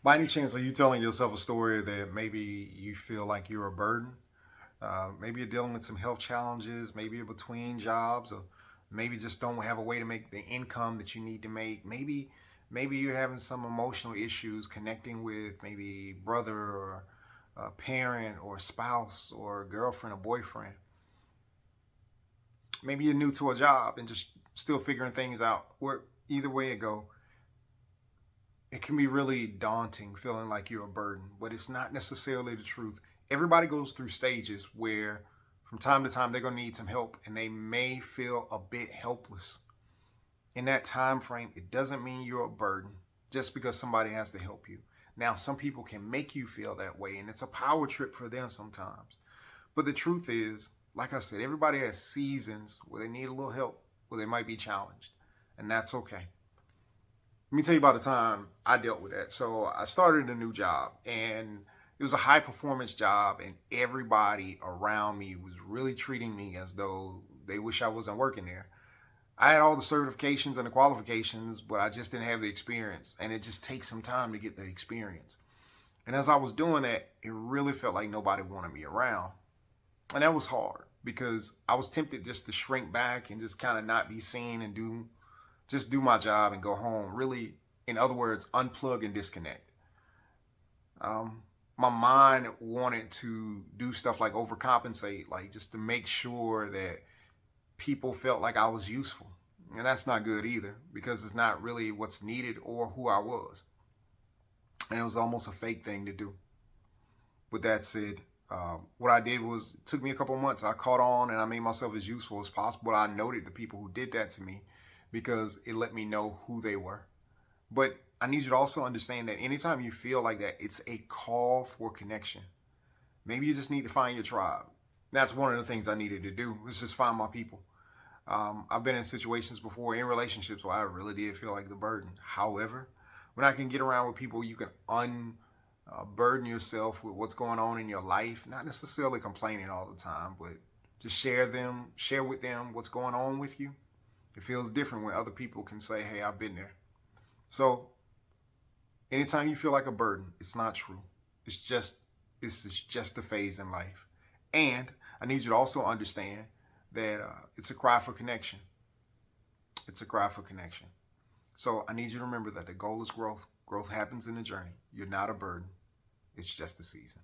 By any chance, are you telling yourself a story that maybe you feel like you're a burden? Maybe you're dealing with some health challenges, maybe you're between jobs, or maybe just don't have a way to make the income that you need to make. Maybe you're having some emotional issues connecting with maybe brother or a parent or spouse or girlfriend or boyfriend. Maybe you're new to a job and just still figuring things out. Or either way it go, it can be really daunting feeling like you're a burden, but it's not necessarily the truth. Everybody goes through stages where from time to time they're going to need some help and they may feel a bit helpless. In that time frame, it doesn't mean you're a burden just because somebody has to help you. Now, some people can make you feel that way and it's a power trip for them sometimes. But the truth is, like I said, everybody has seasons where they need a little help, where they might be challenged, and that's okay. Let me tell you about the time I dealt with that. So I started a new job and it was a high performance job, and everybody around me was really treating me as though they wish I wasn't working there. I had all the certifications and the qualifications, but I just didn't have the experience. And it just takes some time to get the experience. And as I was doing that, it really felt like nobody wanted me around. And that was hard because I was tempted just to shrink back and just kind of not be seen and do my job and go home. Really, in other words, unplug and disconnect. My mind wanted to do stuff like overcompensate, like just to make sure that people felt like I was useful. And that's not good either because it's not really what's needed or who I was. And it was almost a fake thing to do. With that said, what I did was it took me a couple of months. I caught on and I made myself as useful as possible. I noted the people who did that to me because it let me know who they were. But I need you to also understand that anytime you feel like that, it's a call for connection. Maybe you just need to find your tribe. That's one of the things I needed to do was just find my people. I've been in situations before in relationships where I really did feel like the burden. However, when I can get around with people, you can unburden yourself with what's going on in your life. Not necessarily complaining all the time, but just share with them what's going on with you. It feels different when other people can say, "Hey, I've been there." So anytime you feel like a burden, it's not true. It's just this is just a phase in life. And I need you to also understand that it's a cry for connection. It's a cry for connection. So I need you to remember that the goal is growth. Growth happens in the journey. You're not a burden. It's just a season.